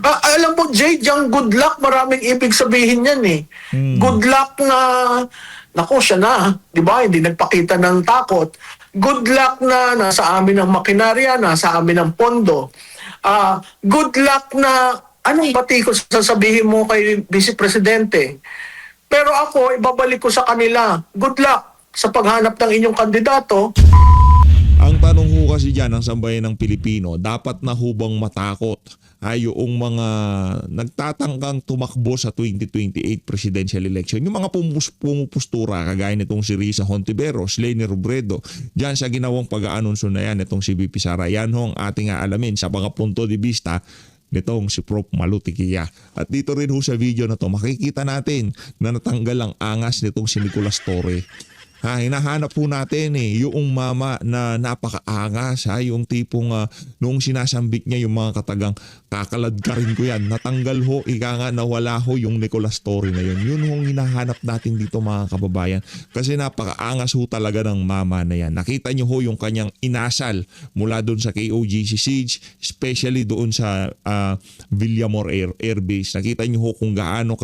Alam mo, Jay, yung good luck, maraming ibig sabihin yan eh. Good luck na, naku, siya na, di ba? Hindi nagpakita ng takot. Good luck na nasa amin ang makinarya, nasa amin ang pondo. Good luck na, anong batikos sasabihin mo kay Vice Presidente? Pero ako, ibabalik ko sa kanila, good luck sa paghanap ng inyong kandidato. Ang tanong ho kasi dyan ng sambayan ng Pilipino, dapat na hubang matakot ay yung mga nagtatangkang tumakbo sa 2028 presidential election. Yung mga pumupustura kagaya nitong si Risa Hontiveros, Leni Robredo, dyan sa ginawang pag-aanunsyo na yan, itong si VP Sara. Yan ho ang ating aalamin sa mga punto de vista nitong si Prof. Malu Tiquilla. At dito rin ho sa video na to, makikita natin na natanggal ang angas nitong si Nicolas Torre. Hinahanap po natin yung mama na napakaangas, yung tipong noong sinasambit niya yung mga katagang kakaladkarin ko yan. Natanggal ho, ika nga nawala ho yung Nicolas Torre na yun. Yun hong hinahanap natin dito mga kababayan. Kasi napakaangas ho talaga ng mama na yan. Nakita niyo ho yung kanyang inasal mula doon sa KOGC Siege, especially doon sa Villamor Air Base. Nakita niyo ho kung gaano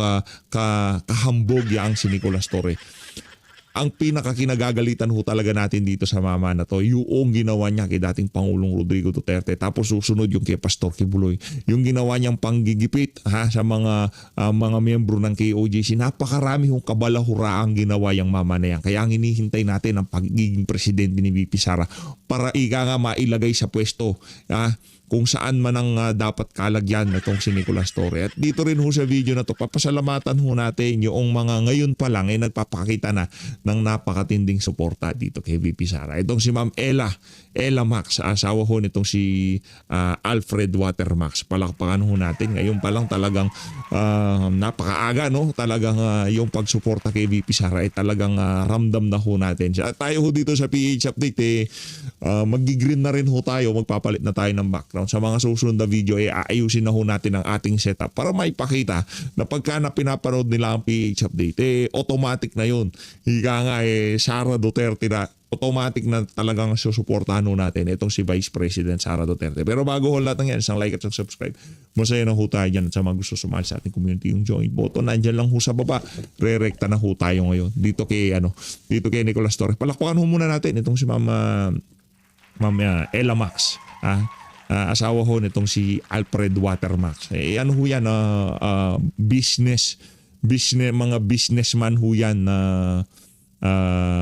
kahambog yang si Nicolas Torre. Ang pinakakinagagalitan ho talaga natin dito sa mama na to, yung ginawa niya kay dating Pangulong Rodrigo Duterte, tapos susunod yung kay Pastor Kibuloy, yung ginawa niyang panggigipit sa mga miyembro ng KOJC. Napakarami hong kabalahuraang ginawa yung mama na yan. Kaya ang hinihintay natin ang pagiging presidente ni VP Sara para ika nga mailagay sa pwesto kung saan man ang dapat kalagyan itong si Nicolas Torre. At dito rin ho sa video na to, papasalamatan ho natin yung mga ngayon pa lang ay nagpapakita na ng napakatinding suporta dito kay VP Sara. Itong si Ma'am Ella Max, asawa ho nitong si Alfred Watermax. Palakpakan ho natin. Ngayon pa lang talagang napakaaga, no? Talagang yung pagsuporta kay VP Sara ay talagang ramdam na ho natin. At tayo ho dito sa PH Update, mag-green na rin ho tayo, magpapalit na tayo ng background. Sa mga susunod na video, aayusin na ho natin ang ating setup para maipakita na pagka na pinapanood nila ang PH Update, automatic na yun. Higa nga Sara Duterte na automatic na talagang susuportahan ho natin itong si Vice President Sara Duterte. Pero bago ho lahat ng yan, isang like at isang subscribe. Masaya na ho tayo dyan at sa mga gusto sumali sa ating community, yung join button, nandyan lang ho sa baba. Re-recta na ho tayo ngayon. Dito kay Nicolas Torre. Palakpakan ho muna natin itong si Ma'am Ella Max. Asawa ho nitong si Alfred Watermax. Ano ho yan? Mga businessman ho yan na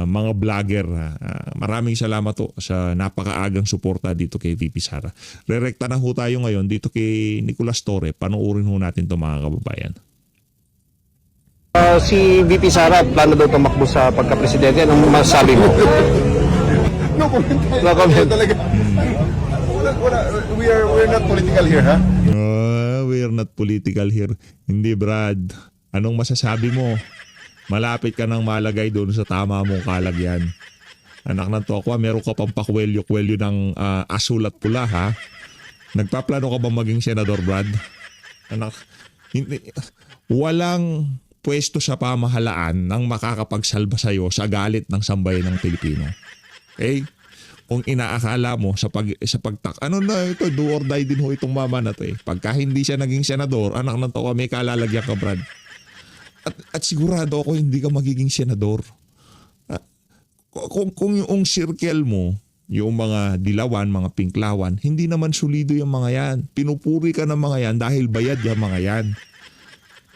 mga vlogger. Maraming salamat ho sa napakaagang suporta dito kay VP Sara. Re-recta na ho tayo ngayon dito kay Nicolas Torre. Panoorin ho natin ito mga kababayan. Si VP Sara, plano daw tumakbo sa pagka-presidente. Anong masasabi mo? No comment. No comment. Talaga. We're not political here, ha? We're not political here. Hindi, Brad. Anong masasabi mo? Malapit ka nang malagay doon sa tama mong kalagyan. Anak ng tokwa, meron ka pang pakwelyo-kwelyo ng asul at pula, ha? Nagpaplano ka ba maging senador, Brad? Anak, walang pwesto sa pamahalaan nang makakapagsalba sa'yo sa galit ng sambayan ng Pilipino. Okay? Kung inaakala mo sa do or die din ho itong mama na to Pagka hindi siya naging senador, anak ng tokwa, may kalalagyan ka, Brad. At sigurado ako hindi ka magiging senador. Kung yung circle mo, yung mga dilawan, mga pinklawan, hindi naman solido yung mga yan. Pinupuri ka ng mga yan dahil bayad yung mga yan.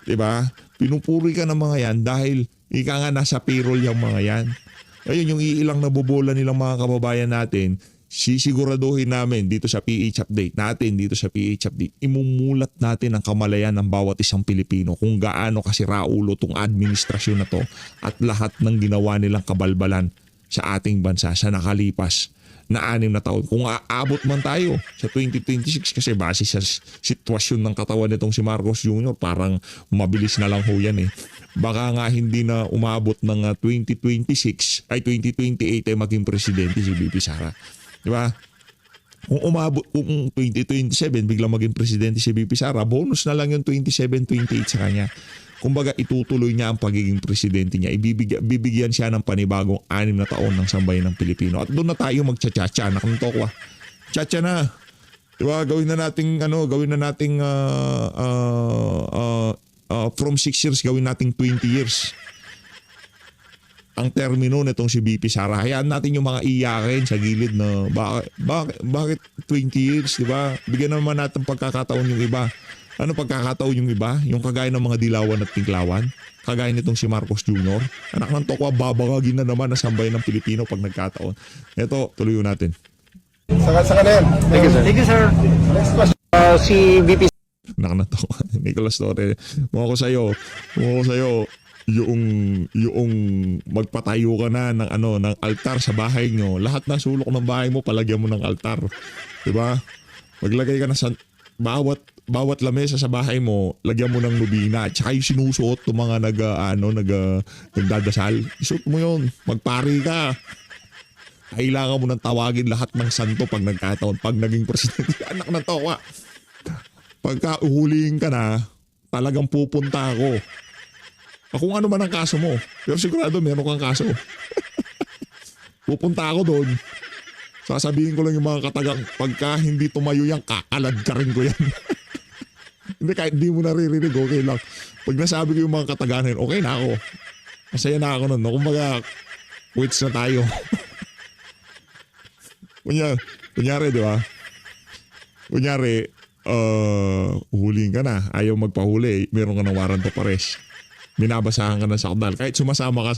Diba? Pinupuri ka ng mga yan dahil ika nga nasa payroll yung mga yan. Ayun, yung iilang nabobola nilang mga kababayan natin, sisiguraduhin namin dito sa PH Update natin, dito sa PH Update, imumulat natin ang kamalayan ng bawat isang Pilipino kung gaano kasiraulo tong administrasyon na to at lahat ng ginawa nilang kabalbalan sa ating bansa sa nakalipas na 6 na taon. Kung aabot man tayo sa 2026 kasi base sa sitwasyon ng katawan nitong si Marcos Jr., parang mabilis na lang ho yan Baka nga hindi na umabot ng 2028 ay maging presidente si VP Sara. Diba? Kung umabot kung 2027 biglang maging presidente si VP Sara, bonus na lang yung 27-28 sa kanya. Kumbaga itutuloy niya ang pagiging presidente niya. Bibigyan siya ng panibagong 6 na taon ng sambayan ng Pilipino. At doon na tayo magtsatsacha. Anak ng tokwa. Tsacha na. Diba? Gawin na nating from 6 years, gawin nating 20 years. Ang termino nitong si VP Sara. Hayaan natin yung mga iyakin sa gilid na bakit 20 years, di ba? Bigyan naman natin pagkakataon yung iba. Ano pagkakataon yung iba? Yung kagaya ng mga dilawan at tinklawan? Kagaya nitong si Marcos Jr. Anak ng tokwa, babagagin na naman na sambayan ng Pilipino pag nagkataon. Ito, tuloy natin. Saka na yan. Thank you, sir. Next question. Si VP Nakanato. Nicolas Torre. Kung ako sa'yo, yung magpatayo ka na ng altar sa bahay nyo, lahat ng sulok ng bahay mo palagyan mo ng altar. 'Di ba? Maglagay ka na sa bawat lamesa sa bahay mo, lagyan mo ng nobina. Tsaka yung sinusuot ng mga nagdadasal. Isuot mo 'yon. Magpari ka. Kailangan mo nang tawagin lahat ng santo pag nagkataon, pag naging presidente. Anak ng towa. Pagka uhulihin ka na, talagang pupunta ako. Kung ano man ang kaso mo. Pero sigurado meron kang kaso. Pupunta ako doon. Sasabihin ko lang yung mga katagang, pagka hindi tumayo yan, kakalad ka rin ko yan. Hindi, kahit di mo naririnig, okay lang. Pag nasabi ko yung mga kataganan, okay na ako. Masaya na ako nun. No? Kumbaga, quits na tayo. Kunyari, di ba? Kunyari, huhulihin ka na. Ayaw magpahuli. Meron ka ng warrant of arrest. Binabasahan ka na sa kanal. Kahit sumasama ka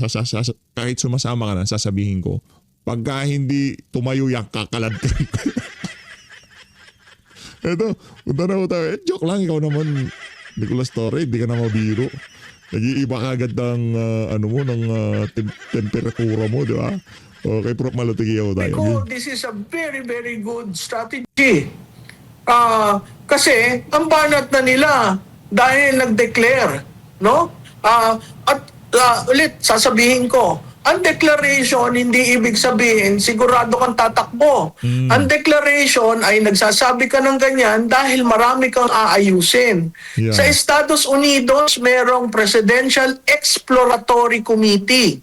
na, sasabihin ko, pagka hindi tumayo yan, kakalad ka. Eto, punta na po tayo. Joke lang, ikaw naman, Nicolas Torre, hindi ka na mabiro. Nag-iiba ka agad ng, temperatura mo, di ba? Okay, Prof. Malutigiyaw tayo. This is a very, very good strategy. Kasi, ang banat na nila dahil nag-declare, no? Ulit, sasabihin ko, ang declaration hindi ibig sabihin sigurado kang tatakbo. Ang declaration ay nagsasabi ka ng ganyan dahil marami kang aayusin. Yeah. Sa Estados Unidos, merong Presidential Exploratory Committee.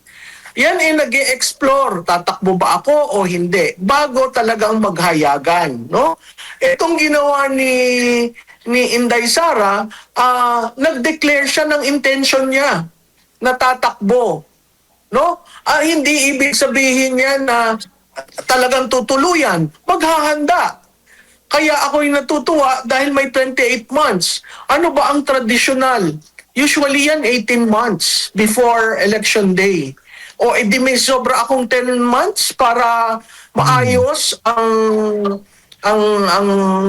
Yan ay nag-e-explore, tatakbo ba ako o hindi, bago talagang maghayagan, no? Itong ginawa ni Inday Sara, nag-declare siya ng intention niya na tatakbo, no? Hindi ibig sabihin niya na talagang tutuluyan, maghahanda. Kaya ako'y natutuwa dahil may 28 months. Ano ba ang traditional? Usually yan 18 months before election day. O edi may sobra akong 10 months para maayos ang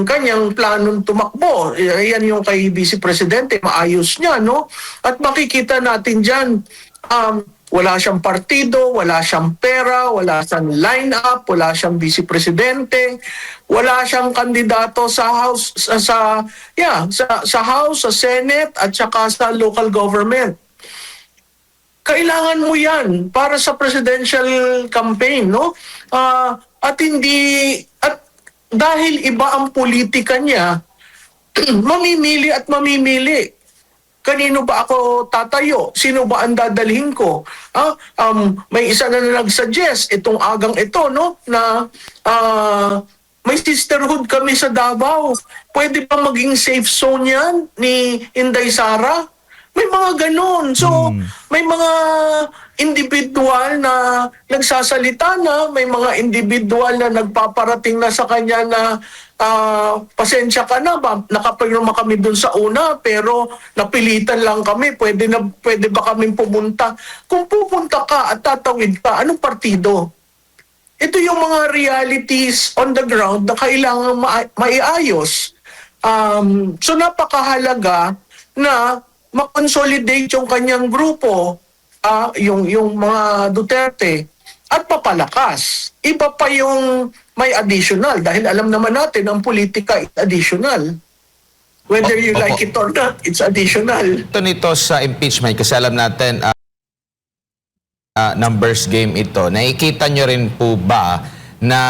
kanyang planong tumakbo. Yan yung kay Vice Presidente, maayos niya, no? At makikita natin diyan, wala siyang partido, wala siyang pera, wala siyang line-up, wala siyang Vice Presidente, wala siyang kandidato sa House, sa House, sa Senate, at saka sa local government. Kailangan mo yan para sa presidential campaign, no? At dahil iba ang politika niya, mamimili at mamimili. Kanino ba ako tatayo? Sino ba ang dadalhin ko? May isa na nag-suggest itong agang ito, no? Na may sisterhood kami sa Davao. Pwede ba maging safe zone yan ni Inday Sara? May mga ganun. So, may mga individual na nagsasalita na, may mga individual na nagpaparating na sa kanya na pasensya ka na ba? Nakapirma kami dun sa una pero napilitan lang kami. Pwede ba kaming pumunta? Kung pupunta ka at tatawid ka, anong partido? Ito yung mga realities on the ground na kailangan maiayos. So napakahalaga na makonsolidate yung kanyang grupo, yung mga Duterte, at papalakas. Iba pa yung may additional dahil alam naman natin ang politika is additional. Whether you like it or not, it's additional. Ito nito sa impeachment kasi alam natin numbers game ito. Nakikita nyo rin po ba na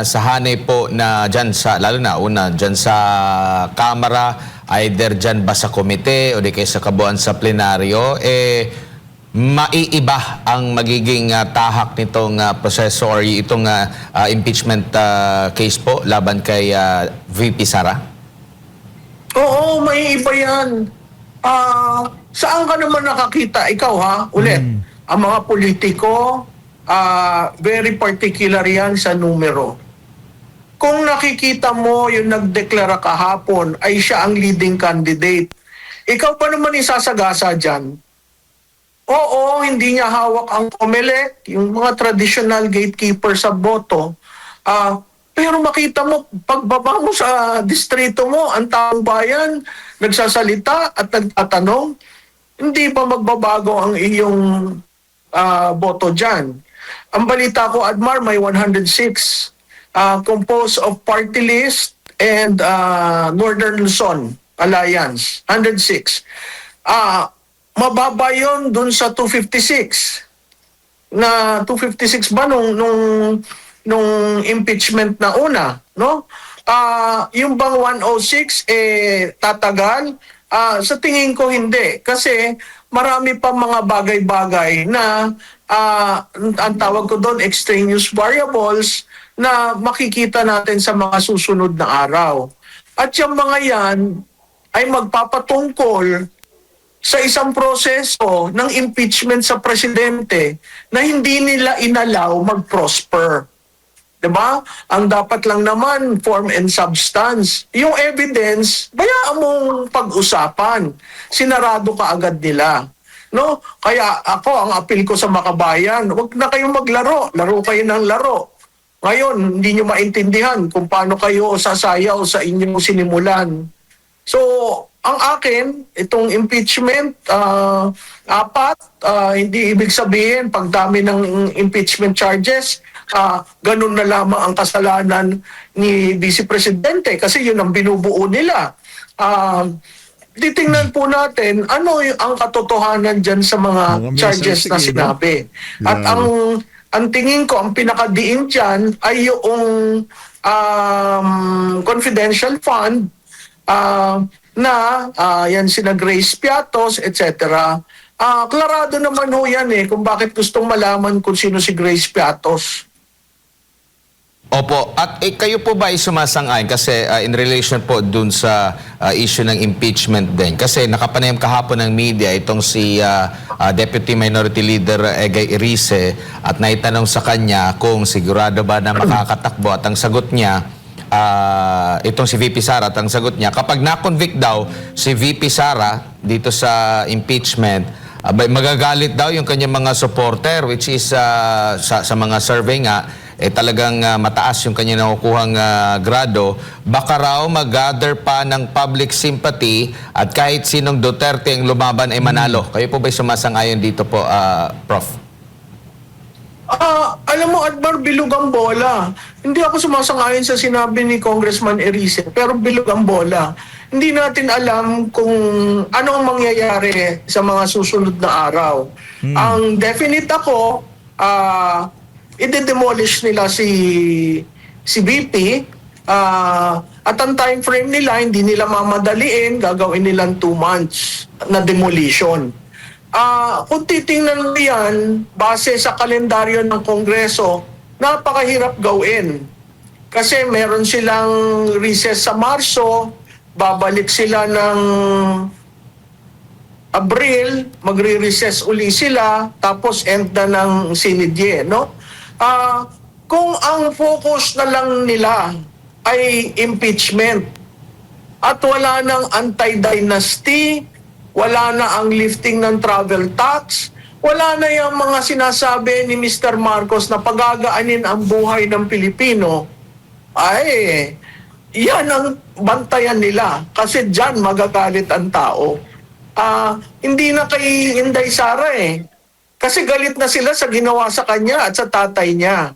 sa hanay po na dyan sa, lalo na una, dyan sa Kamara, either dyan ba sa komite o di kaya sa kabuuan sa plenaryo, maiiba ang magiging tahak nitong proseso or itong impeachment case po laban kay VP Sara? Oo, may iba yan. Saan ka naman nakakita? Ikaw ha, ulit. Ang mga politiko, very particular yan sa numero. Kung nakikita mo yung nagdeklara kahapon ay siya ang leading candidate, ikaw pa naman isasagasa dyan? Oo, hindi niya hawak ang COMELEC, yung mga traditional gatekeeper sa boto. Pero makita mo, pagbaba mo sa distrito mo, ang taong bayan, nagsasalita at nagtatanong, hindi ba magbabago ang iyong boto dyan? Ang balita ko, Admar, may 106 composed of party list and Northern Luzon Alliance, 106. Mababa yun dun sa 256. Na 256 ba nung impeachment na una, no? Yung bang 106 tatagal? Sa tingin ko hindi kasi marami pa mga bagay-bagay na ang tawag ko doon extraneous variables na makikita natin sa mga susunod na araw. At yung mga yan ay magpapatungkol sa isang proseso ng impeachment sa presidente na hindi nila inalaw mag-prosper. Diba? Ang dapat lang naman, form and substance. Yung evidence, bayaan mong pag-usapan. Sinarado ka agad nila. No? Kaya ako, ang appeal ko sa makabayan, huwag na kayong maglaro. Laro kayo ng laro. Ngayon, hindi nyo maintindihan kung paano kayo sasayaw sa inyong sinimulan. So, ang akin, itong impeachment, hindi ibig sabihin, pagdami ng impeachment charges, ganun na lamang ang kasalanan ni Vice Presidente kasi yun ang binubuo nila. Titingnan po natin ano ang katotohanan dyan sa mga charges na sinabi. At ang tingin ko, ang pinakadiin dyan ay yung confidential fund yan sina Grace Piatos, etc. Klarado naman ho yan kung bakit gustong malaman kung sino si Grace Piatos. Opo. At kayo po ba ay sumasang-ayon kasi in relation po dun sa issue ng impeachment din? Kasi nakapanayam kahapon ng media itong si Deputy Minority Leader Egay Erice at naitanong sa kanya kung sigurado ba na makakatakbo at ang sagot niya itong si VP Sara at ang sagot niya kapag na-convict daw si VP Sara dito sa impeachment magagalit daw yung kanyang mga supporter which is sa mga survey nga talagang mataas yung kanya nakukuhang grado, baka raw mag-gather pa ng public sympathy at kahit sinong Duterte ang lumaban ay manalo. Kayo po ba'y sumasang-ayon dito po, Prof? Alam mo, Admar, bilog ang bola. Hindi ako sumasang-ayon sa sinabi ni Congressman Erice, pero bilog ang bola. Hindi natin alam kung ano ang mangyayari sa mga susunod na araw. Ang definite ako, i-demolish nila si VP at ang time frame nila hindi nila mamadaliin, gagawin nilang 2 months na demolition. Kung titingnan mo yan base sa kalendaryo ng Kongreso, napakahirap gawin kasi meron silang recess sa Marso, babalik sila ng Abril, magre-recess uli sila, tapos end na ng sinidye, no? Kung ang focus na lang nila ay impeachment at wala nang anti-dynasty, wala na ang lifting ng travel tax, wala na yung mga sinasabi ni Mr. Marcos na pagagaanin ang buhay ng Pilipino, ay yan ang bantayan nila kasi dyan magagalit ang tao. Hindi na kay Inday Sara kasi galit na sila sa ginawa sa kanya at sa tatay niya.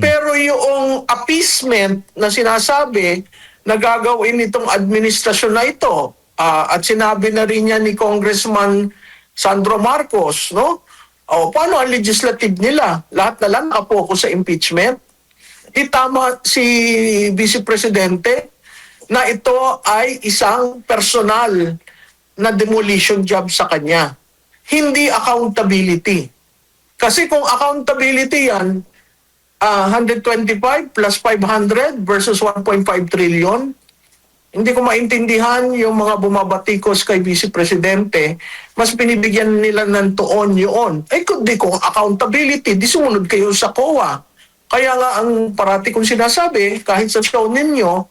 Pero yung appeasement na sinasabi na gagawin nitong administrasyon na ito, at sinabi na rin niya ni Congressman Sandro Marcos, no? Paano ang legislative nila? Lahat na lang nakapokus sa impeachment. Itama si Vice Presidente na ito ay isang personal na demolition job sa kanya. hindi accountability. Kasi kung accountability yan, 125 plus 500 versus 1.5 trillion, hindi ko maintindihan yung mga bumabatikos kay Vice Presidente, mas binibigyan nila ng tuon yun. Eh kundi kung accountability, di sumunod kayo sa COA. Kaya nga ang parati kong sinasabi, kahit sa show ninyo,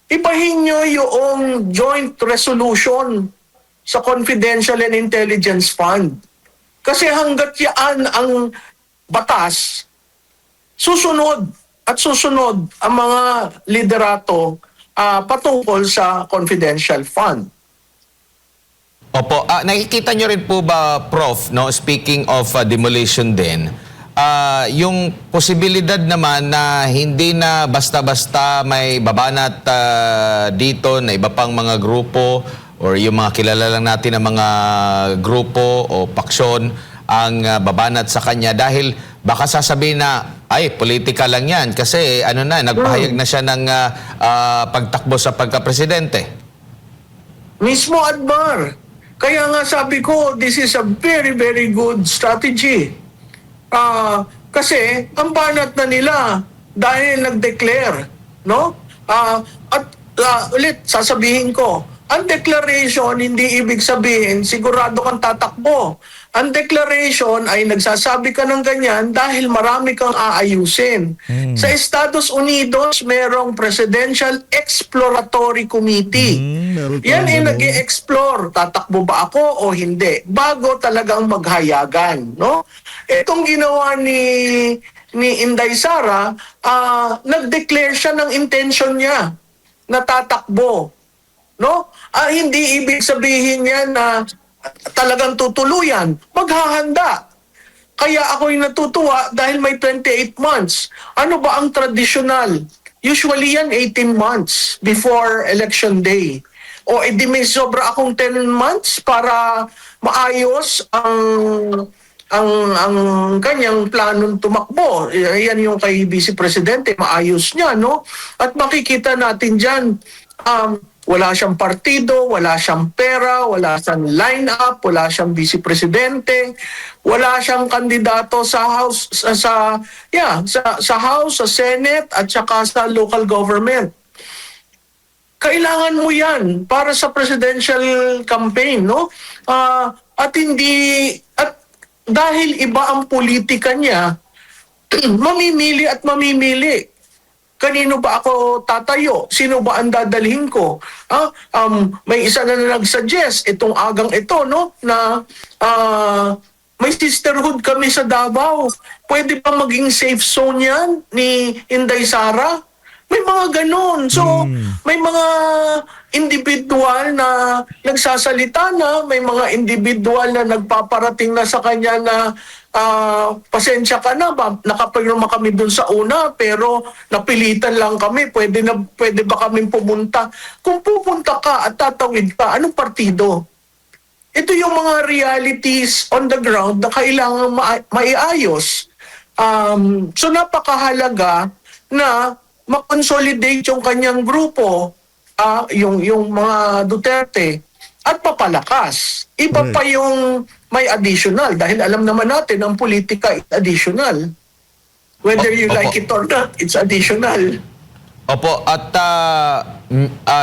ibahin nyo yung joint resolution sa Confidential and Intelligence Fund. Kasi hanggat yan ang batas, susunod at susunod ang mga liderato patungkol sa confidential fund. Opo, nakikita nyo rin po ba, Prof, no, speaking of demolition din, yung posibilidad naman na hindi na basta-basta may babanat dito na iba pang mga grupo or yung mga kilala lang natin na mga grupo o paksyon ang babanat sa kanya dahil baka sasabihin na ay, politika lang yan kasi nagpahayag na siya ng pagtakbo sa pagka-presidente. Mismo, Admar. Kaya nga sabi ko, this is a very, very good strategy. Kasi ang banat na nila dahil nag-declare, no? Ulit, sasabihin ko, ang declaration hindi ibig sabihin sigurado kang tatakbo. Ang declaration ay nagsasabi ka ng ganyan dahil marami kang aayusin. Sa Estados Unidos, merong Presidential Exploratory Committee. Yan ay nag-i-explore, tatakbo ba ako o hindi, bago talagang maghayagan. No? Itong ginawa ni Inday Sara, nag-declare siya ng intention niya na tatakbo. No? Hindi ibig sabihin yan na talagang tutuluyan, maghahanda. Kaya ako'y natutuwa dahil may 28 months. Ano ba ang traditional? Usually yan 18 months before election day. O edi may sobra akong 10 months para maayos ang kanyang planong tumakbo. Yan yung kay Vice Presidente, maayos niya, no? At makikita natin dyan, wala siyang partido, wala siyang pera, wala siyang line-up, wala siyang vice presidente, wala siyang kandidato sa House, sa House, sa Senate, at saka sa local government. Kailangan mo yan para sa presidential campaign, no? At dahil iba ang politika niya, mamimili at mamimili. Kanino ba ako tatayo? Sino ba ang dadalhin ko? May isa na nag-suggest itong agang ito, no? Na may sisterhood kami sa Davao. Pwede pa maging safe zone yan ni Inday Sara? May mga ganun. So, may mga individual na nagsasalita na, may mga individual na nagpaparating na sa kanya na pasensya ka na, nakapirma kami dun sa una pero napilitan lang kami, pwede ba kami pumunta? Kung pupunta ka at tatawid ka, anong partido? Ito yung mga realities on the ground na kailangan maiayos. So napakahalaga na makonsolidate yung kanyang grupo, yung mga Duterte, at papalakas. Iba pa yung may additional dahil alam naman natin ang politika is additional. Whether you like it or not, it's additional. Opo, at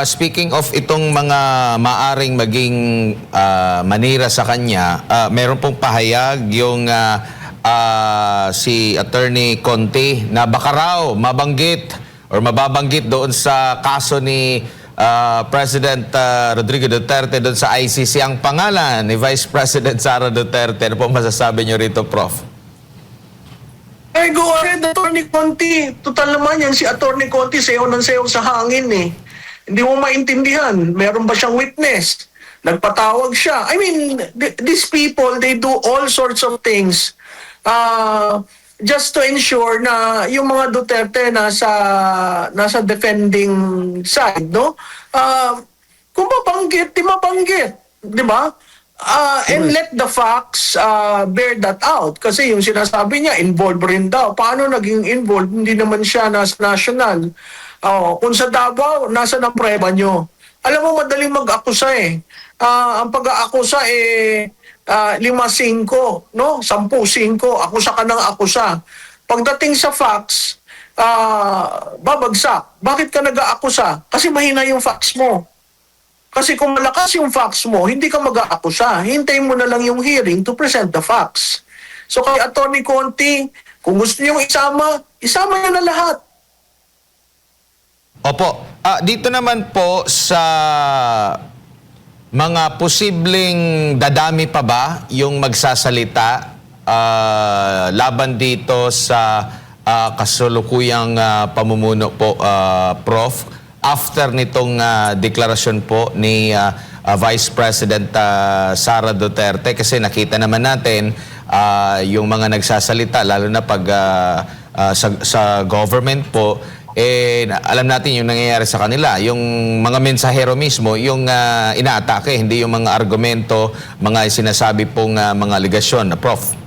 speaking of itong mga maaring maging manira sa kanya, meron pong pahayag yung si Attorney Conte na baka raw mababanggit doon sa kaso ni President Rodrigo Duterte doon sa ICC ang pangalan ni Vice President Sara Duterte. Ano po masasabi niyo rito, Prof? Ay, go ahead, Attorney Conte. Total naman yan, si Attorney Conte, sayaw ng sayaw sa hangin eh. Hindi mo maintindihan. Meron ba siyang witness? Nagpatawag siya. I mean, these people, they do all sorts of things just to ensure na yung mga Duterte nasa defending side, no? Kung mabanggit, di mabanggit. Di ba? And let the facts bear that out. Kasi yung sinasabi niya, involved rin daw. Paano naging involved? Hindi naman siya nasa national. Kung sa Davao, nasa ng preba nyo? Alam mo, madaling mag-akusa eh. Ang pag-aakusa eh, 5-5, no? 10-5, akusa ka ng akusa. Pagdating sa facts, babagsak. Bakit ka nag-aakusa? Kasi mahina yung facts mo. Kasi kung malakas yung facts mo, hindi ka mag-aakusa. Hintayin mo na lang yung hearing to present the facts. So kay Atty. Conti, kung gusto niyong isama niyo na lahat. Opo. Dito naman po sa mga posibleng dadami pa ba yung magsasalita laban dito sa kasulukuyang pamumuno po, Prof, after nitong deklarasyon po ni Vice President Sara Duterte, kasi nakita naman natin yung mga nagsasalita lalo na pag sa government po, alam natin yung nangyayari sa kanila. Yung mga mensahero mismo, yung inaatake, hindi yung mga argumento, mga sinasabi pong mga aligasyon. Prof.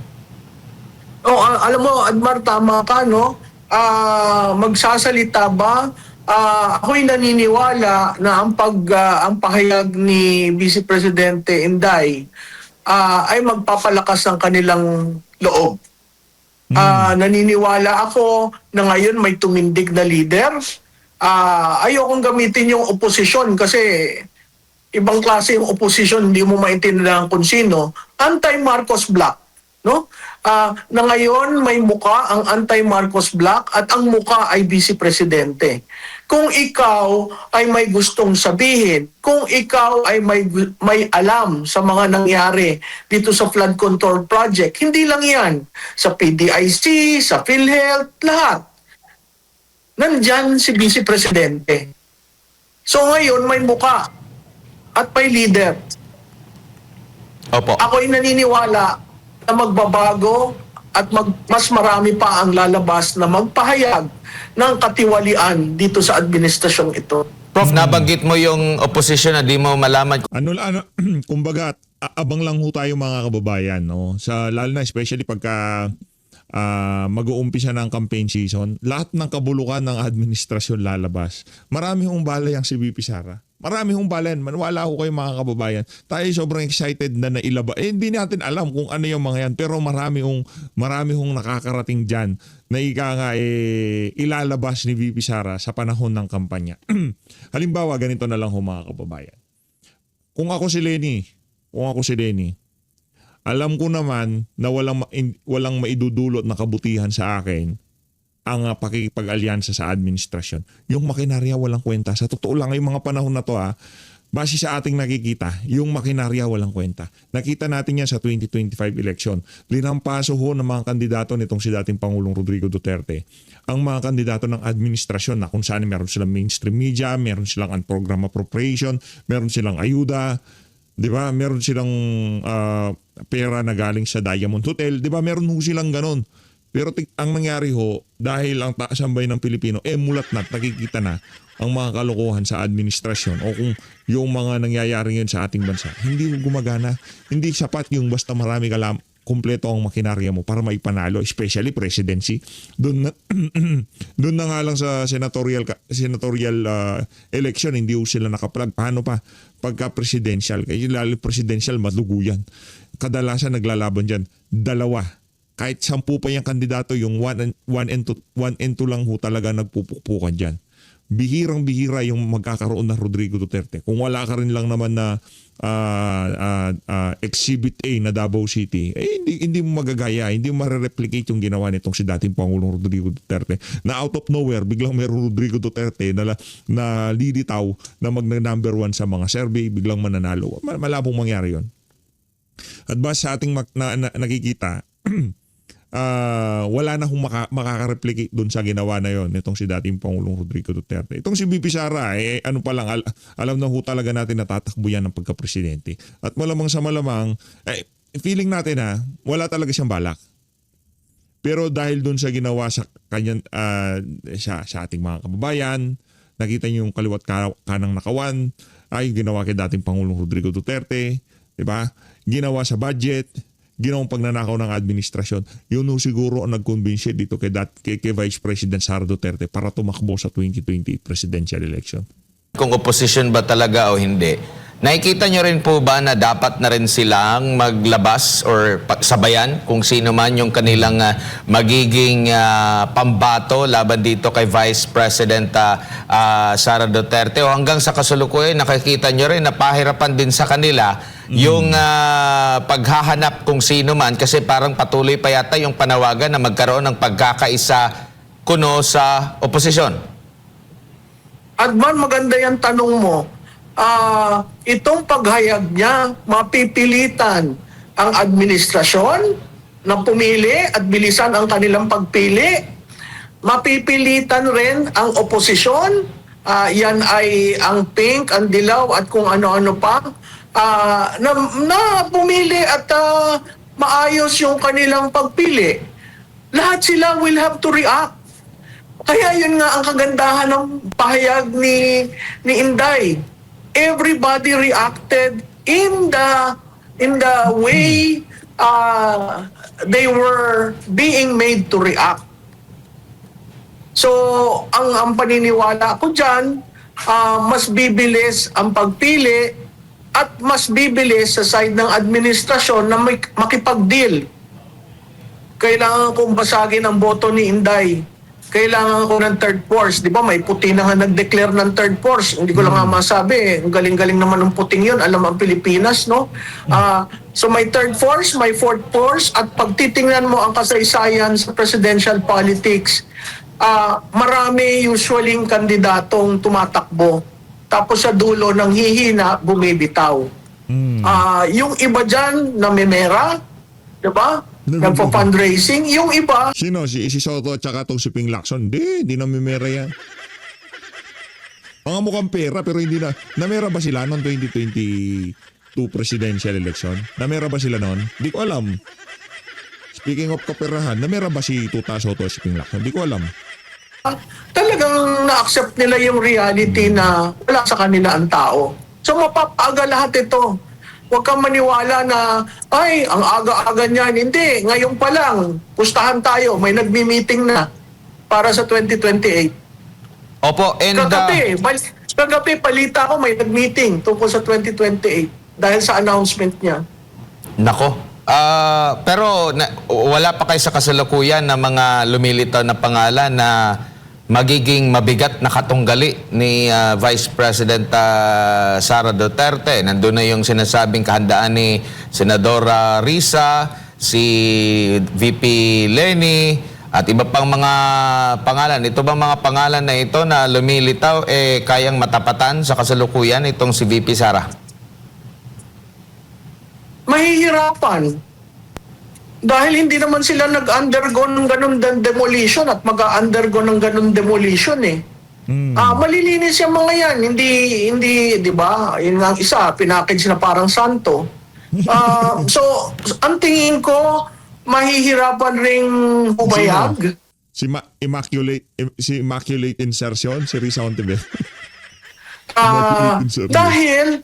Alam mo, Admar, tama ka, no? Magsasalita ba? Ako'y naniniwala na ang pahayag ni Vice Presidente Inday ay magpapalakas ng kanilang loob. Naniniwala ako na ngayon may tumindig na leader. Ayokong gamitin yung oposisyon kasi ibang klase yung oposisyon, hindi mo maintindihan kung sino. Anti-Marcos Bloc, no? Na ngayon may muka ang anti-Marcos Bloc at ang muka ay Vice Presidente. Kung ikaw ay may gustong sabihin, kung ikaw ay may alam sa mga nangyari dito sa flood control project, hindi lang yan. Sa PDIC, sa PhilHealth, lahat. Nandyan si Vice Presidente. So ngayon may muka at may leader. Opo. Ako'y naniniwala na magbabago at mas marami pa ang lalabas na magpahayag ng katiwalian dito sa administrasyong ito. Prof, nabanggit mo yung opposition na di mo malaman. Kumbaga, abang lang ho tayo mga kababayan, no? Lalo na especially pagka mag-uumpisa ng campaign season, lahat ng kabulukan ng administrasyon lalabas. Marami hong balay ang si VP Sara. Marami hong balayan. Manwala ho kayo mga kababayan. Tayo sobrang excited na nailaba. Hindi natin alam kung ano yung mga yan. Pero marami hong nakakarating dyan na ilalabas ni VP Sara sa panahon ng kampanya. Halimbawa, ganito na lang ho mga kababayan. Kung ako si Lenny, alam ko naman na walang maidudulot na kabutihan sa akin ang pakikipag-alyansa sa administrasyon. Yung makinarya walang kwenta. Sa totoo lang, yung mga panahon na to base sa ating nakikita, yung makinarya walang kwenta. Nakita natin yan sa 2025 election. Linampaso ho ng mga kandidato nitong si dating Pangulong Rodrigo Duterte. Ang mga kandidato ng administrasyon na kung saan meron silang mainstream media, meron silang program appropriation, meron silang ayuda, di ba? Meron silang pera na galing sa Diamond Hotel, di ba? Meron ho silang ganon. Pero ang nangyari ho, dahil ang taas ang bayan ng Pilipino, mulat na, nakikita na ang mga kalokohan sa administrasyon o kung yung mga nangyayari ngayon sa ating bansa, hindi gumagana. Hindi sapat yung basta marami kumpleto ang makinarya mo para maipanalo, especially presidency. Doon na nga lang sa senatorial election, hindi ho sila nakaplug. Paano pa pagka presidential? Kaya lalo presidential, madugo yan. Kadalasan naglalaban dyan, 2. Kahit 10 pa yung kandidato, yung 1 and 2 lang ho talaga nagpupukpukan dyan. Bihirang-bihira yung magkakaroon ng Rodrigo Duterte. Kung wala ka rin lang naman na Exhibit A na Davao City, hindi mo magagaya, hindi mo ma-replicate yung ginawa nitong si dating Pangulong Rodrigo Duterte. Na out of nowhere, biglang meron Rodrigo Duterte na lilitaw na number 1 sa mga survey, biglang mananalo. Malabong mangyari yon. At ba sa ating nakikita, wala na hong makaka-replicate doon sa ginawa na yon nitong si dating Pangulong Rodrigo Duterte. Itong si VP Sara, ano pa lang, alam na ho talaga natin na tatakbo yan ng pagka-presidente. At malamang sa malamang, feeling natin wala talaga siyang balak. Pero dahil doon sa ginawa sa kanya, sa ating mga kababayan, nakita niyo yung kaliwat kanang nakawan, ay ginawa kay dating Pangulong Rodrigo Duterte, di ba? Ginawa sa budget, ginawang pagnanakaw ng administrasyon. Yun ho siguro ang nag-convince dito kay Vice President Sara Duterte para tumakbo sa 2028 presidential election. Kung opposition ba talaga o hindi, Nakikita nyo rin po ba na dapat na rin silang maglabas or sabayan kung sino man yung kanilang magiging pambato laban dito kay Vice President Sara Duterte? O hanggang sa kasalukuyan, nakikita nyo rin na pahirapan din sa kanila yung paghahanap kung sino man, kasi parang patuloy pa yata yung panawagan na magkaroon ng pagkakaisa kuno sa oposisyon. Adman, maganda yung tanong mo. Itong paghayag niya, mapipilitan ang administrasyon na pumili at bilisan ang kanilang pagpili. Mapipilitan rin ang oposisyon. Yan ay ang pink, ang dilaw at kung ano-ano pa. Na pumili at maayos yung kanilang pagpili. Lahat sila will have to react. Kaya yun nga ang kagandahan ng pahayag ni Inday. Everybody reacted in the way they were being made to react. So, ang paniniwala ko dyan, mas bibilis ang pagpili at mas bibilis sa side ng administrasyon na makipag-deal. Kailangan kong basagin ang boto ni Inday. Kailangan ko ng third force. Di ba may puti na nga nag-declare ng third force. Hindi ko lang nga masabi. Ang galing-galing naman ng puting yun. Alam ang Pilipinas, no? So may third force, may fourth force. At pag titingnan mo ang kasaysayan sa presidential politics, marami usually kandidatong tumatakbo. Tapos sa dulo ng hihina, bumibitaw. Yung iba dyan, namimera. Di ba? Nagpo-fundraising. Yung iba, Sino? Si Soto at saka itong si Ping Lacson? Di namimera yan. Mga mukhang pera pero hindi na. Namera ba sila noong 2022 presidential election? Namera ba sila noon? Di ko alam. Speaking of kaperahan, namera ba si Tuta Soto at si Ping Lacson? Di ko alam. talagang na-accept nila yung reality na wala sa kanila ang tao. So mapapaga lahat ito. Huwag kang maniwala na, ay, ang aga-aga niyan. Hindi, ngayon pa lang, pustahan tayo, may nagmi-meeting na para sa 2028. Opo, and Kagabi, palita ko, may nag-meeting tungkol sa 2028 dahil sa announcement niya. nako. Pero wala pa kayo sa kasalukuyan na mga lumilitaw na pangalan na magiging mabigat na katunggali ni Vice President Sara Duterte. Nandun na yung sinasabing kahandaan ni Senadora Risa, si VP Leni, at iba pang mga pangalan. Ito bang mga pangalan na ito na lumilitaw kayang matapatan sa kasalukuyan itong si VP Sara? Mahihirapan. Dahil hindi naman sila nag-undergo ng ganun demolition at mag-undergo ng ganun demolition eh. Malilinis yung mga yan. Hindi, di ba? Yun nga ang isa, pinackage na parang santo. So, ang tingin ko, mahihirapan ring humayag. Si Immaculate Insertion, si Risa Ontiveros. Dahil,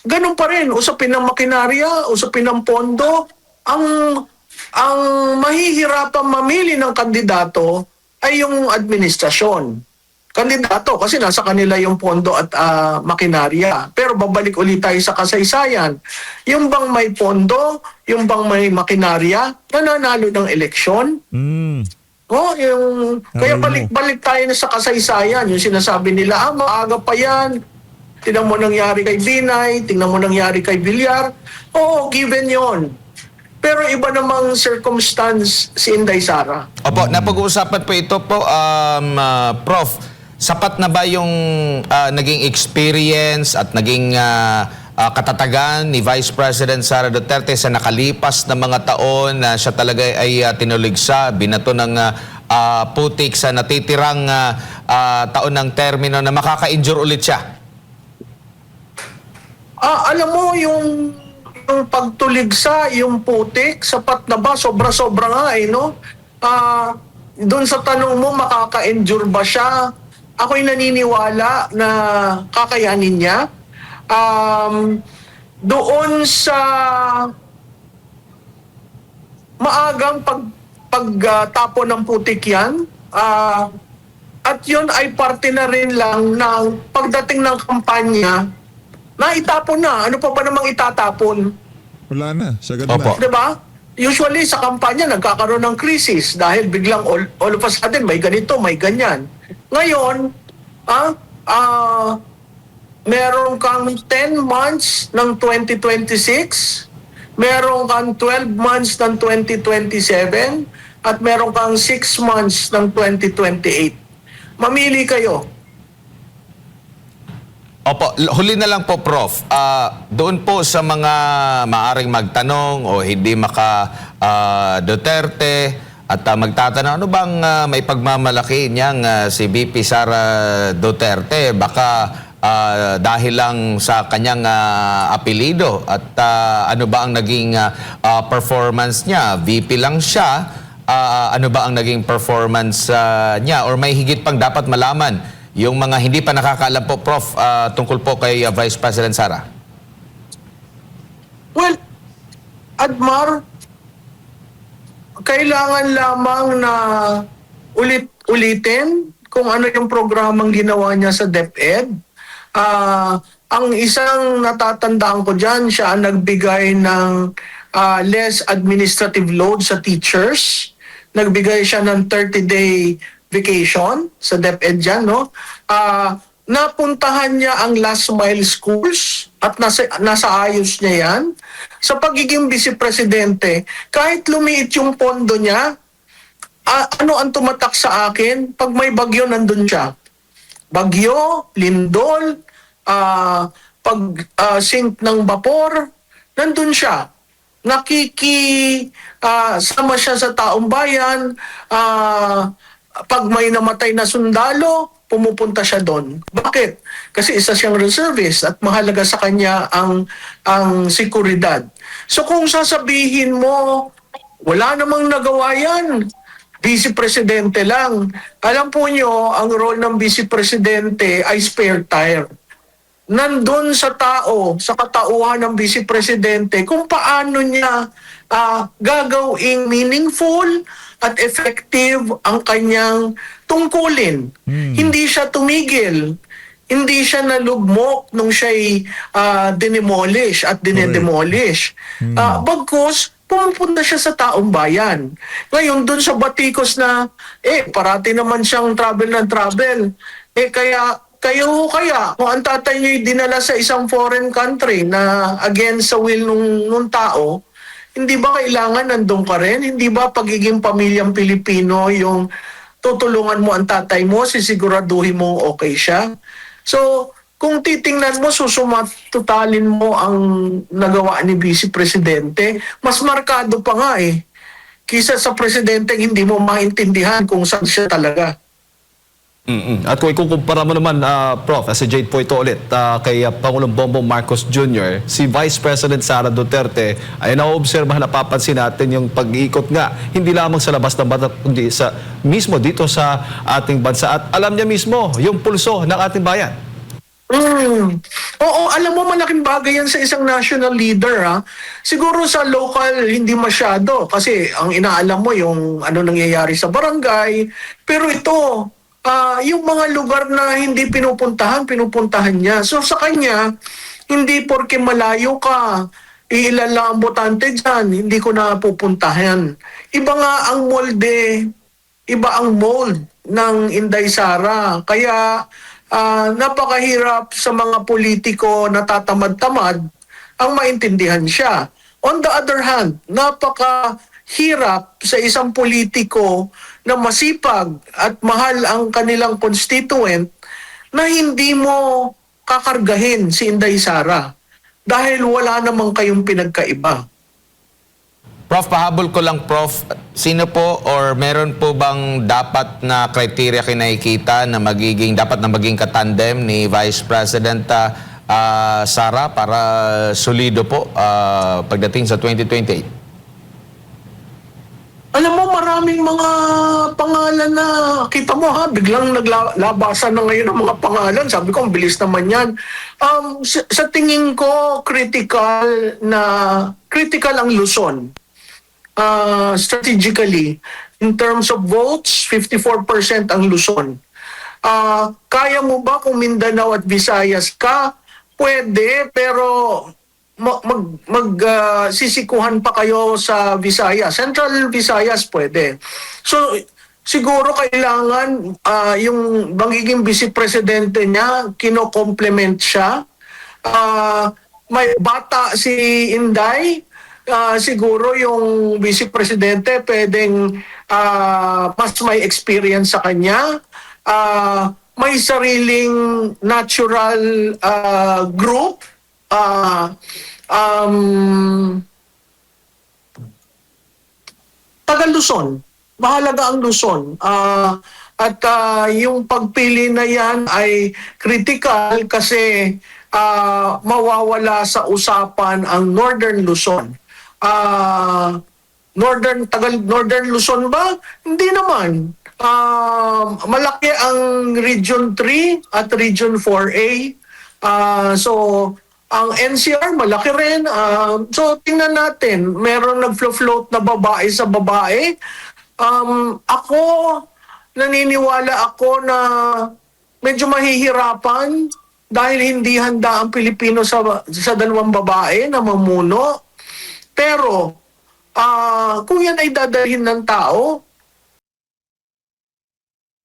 ganun pa rin, usapin ng makinarya, usapin ng pondo, ang mahihirapan mamili ng kandidato ay yung administrasyon. Kandidato kasi nasa kanila yung pondo at makinarya. Pero babalik ulit tayo sa kasaysayan. Yung bang may pondo, yung bang may makinarya, nananalo ng eleksyon. Kaya balik tayo na sa kasaysayan. Yung sinasabi nila, maaga pa yan. Tingnan mo nangyari kay Binay, tingnan mo nangyari kay Villar. Oo, given yon. Pero iba namang circumstance si Inday Sara. Opo, napag-uusapan po ito po, Prof. Sapat na ba yung naging experience at naging katatagan ni Vice President Sara Duterte sa nakalipas na mga taon na siya talaga ay tinuligsa, binato ng putik sa natitirang taon ng termino na makaka-injure ulit siya? Alam mo, yung pagtuligsa, yung putik, sapat na ba? Sobra-sobra nga no? Doon sa tanong mo, makaka-endure ba siya? Ako'y naniniwala na kakayanin niya. Doon sa maagang pagtapo ng putik yan, at yun ay parte na rin lang ng pagdating ng kampanya, Naitapon na. Ano pa ba namang itatapon? Wala na. Sagad Opo. na. Di ba? Usually sa kampanya nagkakaroon ng krisis dahil biglang all of a sudden may ganito, may ganyan. Ngayon, meron kang 10 months ng 2026, meron kang 12 months ng 2027, at meron kang 6 months ng 2028. Mamili kayo. Opo, huli na lang po, Prof. Doon po sa mga maaring magtanong o hindi Duterte at magtatanong, ano bang may pagmamalaki niyang si VP Sara Duterte? Baka dahil lang sa kanyang apelido at ano ba ang naging performance niya? VP lang siya. Ano ba ang naging performance niya? Or may higit pang dapat malaman yung mga hindi pa nakakaalam po, Prof, tungkol po kay Vice President Sara? Well, Admar, kailangan lamang na ulitin kung ano yung programang ginawa niya sa DepEd. Ang isang natatandaan ko dyan, siya ang nagbigay ng less administrative load sa teachers. Nagbigay siya ng 30-day vacation sa DepEd dyan, no? Napuntahan niya ang last mile schools at nasa ayos niya yan. Sa pagiging vice-presidente, kahit lumiit yung pondo niya, ano ang tumatak sa akin? Pag may bagyo, nandun siya. Bagyo, lindol, sink ng vapor, nandun siya. Sama siya sa taong bayan, pag may namatay na sundalo, pumupunta siya doon. Bakit? Kasi isa siyang reservist at mahalaga sa kanya ang seguridad. So kung sasabihin mo, wala namang nagawa yan, vice-presidente lang. Alam po nyo, ang role ng vice-presidente ay spare tire. Nandun sa tao, sa katauhan ng vice-presidente, kung paano niya gagawing meaningful at effective ang kanyang tungkulin. Hindi siya tumigil. Hindi siya nalugmok nung siya'y dinemolish at dinedemolish. Bagkus, pumupunta siya sa taong bayan. Ngayon, dun sa batikos na, parati naman siyang travel ng travel. Kayo kung ang tatay niyo'y dinala sa isang foreign country na against sa will nung tao, hindi ba kailangan nandun ka rin? Hindi ba pagiging pamilyang Pilipino yung tutulungan mo ang tatay mo, sisiguraduhin mo okay siya? So, kung titingnan mo, totalin mo ang nagawa ni Vice Presidente, mas markado pa nga kisa sa Presidente hindi mo maintindihan kung saan siya talaga. At kung ikukumpara mo naman, Prof, as a Jade po ito ulit, kay Pangulong Bongbong Marcos Jr., si Vice President Sara Duterte, ay naobserbahan, napapansin natin yung pag-iikot nga, hindi lamang sa labas ng bansa, kundi mismo dito sa ating bansa. At alam niya mismo yung pulso ng ating bayan. Oo, alam mo, malaking bagay yan sa isang national leader. Siguro sa local, hindi masyado. Kasi ang inaalam mo yung ano nangyayari sa barangay. Pero ito, yung mga lugar na hindi pinupuntahan niya. So sa kanya, hindi porke malayo ka, ilan lang ang botante dyan, hindi ko na pupuntahan. Iba nga ang molde, iba ang mold ng Inday Sara. Kaya napakahirap sa mga politiko na tatamad-tamad ang maintindihan siya. On the other hand, napakahirap sa isang politiko na masipag at mahal ang kanilang constituent na hindi mo kakargahin si Inday Sara dahil wala namang kayong pinagkaiba. Prof, pahabol ko lang, Prof. Sino po or meron po bang dapat na criteria kinakikita na dapat na maging katandem ni Vice President Sara para solido po pagdating sa 2028? Alam mo, maraming mga pangalan na, kita mo biglang naglabasan na ngayon ang mga pangalan. Sabi ko, ang bilis naman yan. Sa tingin ko, critical ang Luzon. Strategically, in terms of votes, 54% ang Luzon. Kaya mo ba kung Mindanao at Visayas ka, pwede, pero sisikuhan pa kayo sa Visayas. Central Visayas pwede. So, siguro kailangan yung magiging vice presidente niya, kino-complement siya. May bata si Inday, siguro yung vice presidente pwedeng mas may experience sa kanya. May sariling natural group. Taga Luzon. Mahalaga ang Luzon. At yung pagpili na yan ay critical kasi mawawala sa usapan ang Northern Luzon. Northern Luzon ba? Hindi naman. Malaki ang Region 3 at Region 4A. So, ang NCR malaki rin. So, tingnan natin. Meron nag-float na babae sa babae. Ako, naniniwala ako na medyo mahihirapan dahil hindi handa ang Pilipino sa dalawang babae na mamuno. Pero, kung yan ay dadalhin ng tao,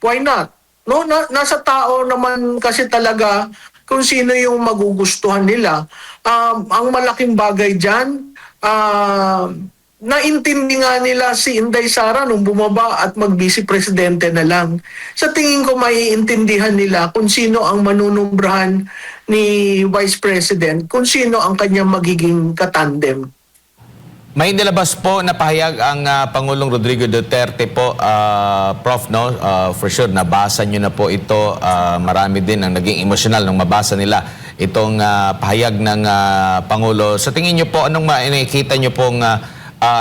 why not? No, nasa tao naman kasi talaga kung sino yung magugustuhan nila. Ang malaking bagay dyan, naintindi nga nila si Inday Sara nung bumaba at mag-vice presidente na lang. Sa tingin ko maiintindihan nila kung sino ang manunumbrahan ni Vice President, kung sino ang kanyang magiging katandem. May nilabas po na pahayag ang Pangulong Rodrigo Duterte po, Prof, no? For sure, nabasa nyo na po ito. Marami din ang naging emosyonal nung mabasa nila itong pahayag ng Pangulo. Sa tingin nyo po, anong nakikita nyo pong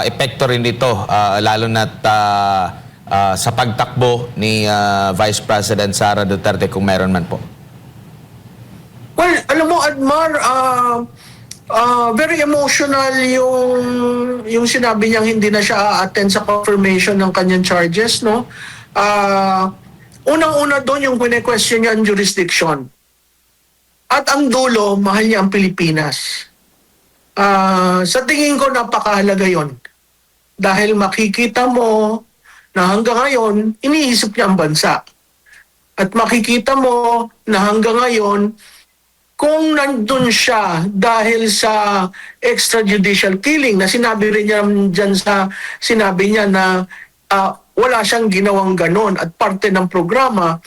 epekto rin dito, lalo na't sa pagtakbo ni Vice President Sara Duterte kung meron man po? Well, alam mo, Admar, very emotional yung sinabi niyang hindi na siya attend sa confirmation ng kanyang charges, no? Unang-una doon yung kine-question niya ang jurisdiction. At ang dulo, mahal niya ang Pilipinas. Sa tingin ko, napakahalaga yon. Dahil makikita mo na hanggang ngayon, iniisip niya ang bansa. At makikita mo na hanggang ngayon, kung nandun siya dahil sa extrajudicial killing na sinabi rin niya dyan sa sinabi niya na wala siyang ginawang ganon at parte ng programa,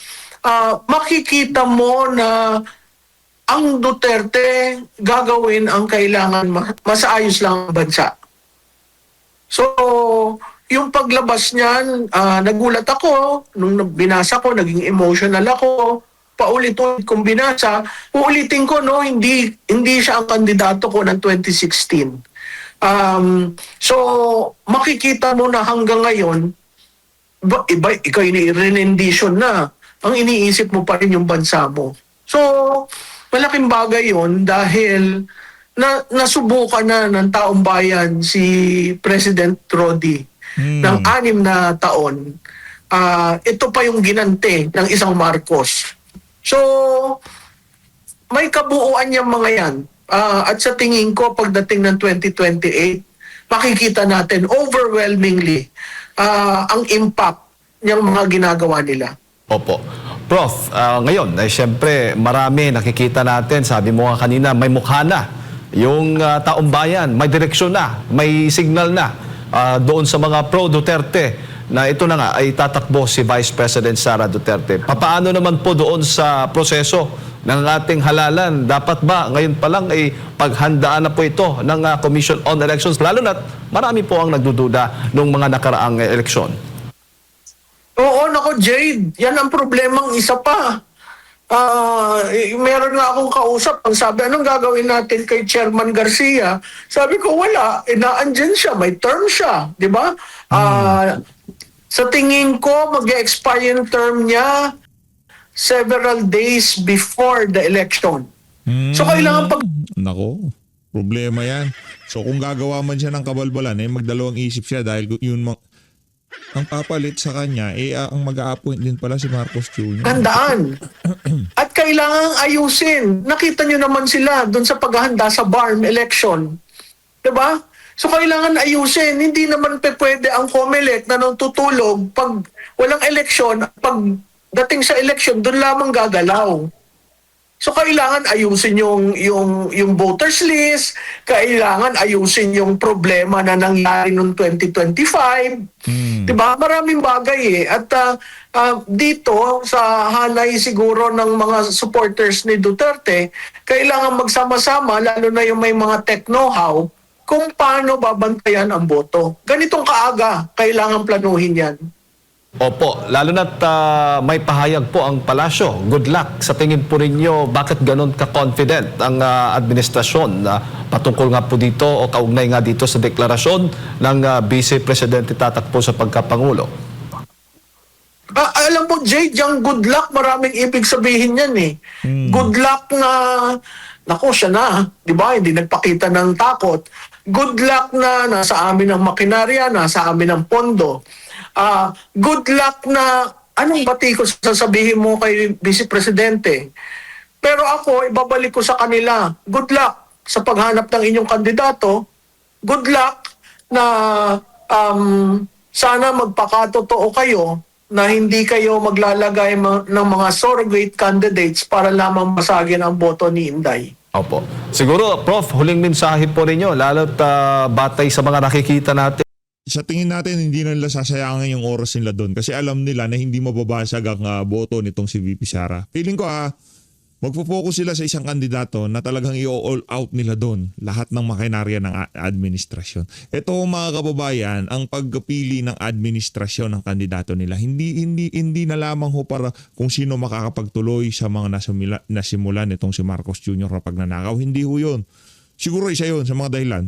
makikita mo na ang Duterte gagawin ang kailangan masaayos lang ang bansa. So, yung paglabas niyan, nagulat ako, nung binasa ko, naging emotional ako, paulit-ulit kong binasa, uulitin ko, no, hindi siya ang kandidato ko ng 2016. So, makikita mo na hanggang ngayon, ikaw ini-rendition na, ang iniisip mo pa rin yung bansa mo. So, malaking bagay yon dahil nasubukan na ng taong bayan si President Rodi ng 6 na taon. Ito pa yung ginante ng isang Marcos. So, may kabuuan yung mga yan. At sa tingin ko, pagdating ng 2028, makikita natin overwhelmingly ang impact ng mga ginagawa nila. Opo. Prof, ngayon, siyempre, marami nakikita natin. Sabi mo nga kanina, may mukha na. Yung taong bayan, may direksyon na, may signal na doon sa mga pro-Duterte na ito na nga ay tatakbo si Vice President Sara Duterte. Papaano naman po doon sa proseso ng ating halalan? Dapat ba ngayon pa lang ay paghandaan na po ito ng Commission on Elections? Lalo na't marami po ang nagdududa nung mga nakaraang eleksyon. Oo, nako Jade, yan ang problemang isa pa. Meron nga akong kausap, ang sabi, anong gagawin natin kay Chairman Garcia? Sabi ko, wala, naandyan siya, may term siya, di ba? Sa tingin ko, mag-expire yung term niya several days before the election. So, kailangan Nako, problema yan. So kung gagawa man siya ng kabalbalan, magdalawang isip siya dahil ang papalit sa kanya, ang mag-a-appoint din pala si Marcos Jr. Handaan. At kailangang ayusin. Nakita nyo naman sila doon sa paghahanda sa BARM election. Diba? So kailangan ayusin. Hindi naman pwede ang COMELEC na nang tutulog pag walang eleksyon, pag dating sa eleksyon, doon lamang gagalaw. So kailangan ayusin yung voters list, kailangan ayusin yung problema na nangyari noong 2025. 'Di ba? Maraming bagay eh. At dito sa hanay siguro ng mga supporters ni Duterte, kailangan magsama-sama lalo na yung may mga tech know-how kung paano babantayan ang boto. Ganitong kaaga, kailangan planuhin 'yan. Opo, lalo na't may pahayag po ang palasyo. Good luck. Sa tingin po ninyo, bakit ganun ka-confident ang administrasyon patungkol nga po dito o kaugnay nga dito sa deklarasyon ng Vice Presidente tatakbo sa pagkapangulo? Alam mo, Jay, yung good luck, maraming ibig sabihin yan eh. Good luck na, naku, siya na, di ba? Hindi nagpakita ng takot. Good luck na nasa amin ang makinarya, nasa amin ang pondo. Good luck na, anong bati ko sasabihin mo kay Vice Presidente? Pero ako, ibabalik ko sa kanila, good luck sa paghanap ng inyong kandidato. Good luck na sana magpakatotoo kayo na hindi kayo maglalagay ng mga surrogate candidates para lamang masagin ang boto ni Inday. Opo. Siguro, Prof, huling mensahe po ninyo, lalo't batay sa mga nakikita natin. Sa tingin natin, hindi na nila sasayangin yung oras nila doon kasi alam nila na hindi mababasag ang boto nitong si VP Sara. Feeling ko magpo-focus sila sa isang kandidato na talagang i-all out nila doon lahat ng makinarya ng administrasyon. Ito mga kababayan, ang pagpili ng administrasyon ng kandidato nila hindi na lamang ho para kung sino makakapagtuloy sa mga nasimulan nitong si Marcos Jr. na pagnanakaw. Hindi ho yun. Siguro isa yun sa mga dahilan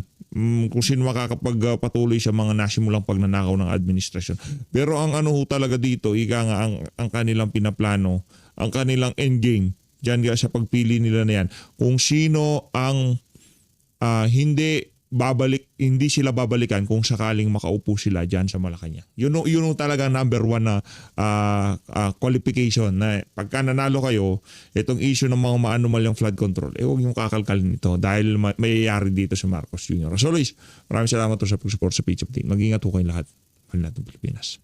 kung sino makakapagpatuloy sa mga nasimulang pagnanakaw ng administrasyon. Pero ang ano ho talaga dito, ika nga ang kanilang pinaplano, ang kanilang endgame, dyan nga sa pagpili nila na yan, kung sino ang hindi sila babalikan kung sakaling makaupo sila dyan sa Malacanang. Yun talaga number one na qualification na pagka nanalo kayo, itong issue ng mga maanumalyang flood control, huwag yung kakalkalin ito dahil mayayari dito sa Marcos Jr. So Luis, maraming salamat sa pag-support sa Pitch of Team. Mag-ingat po kayong lahat. Mahal natin Pilipinas.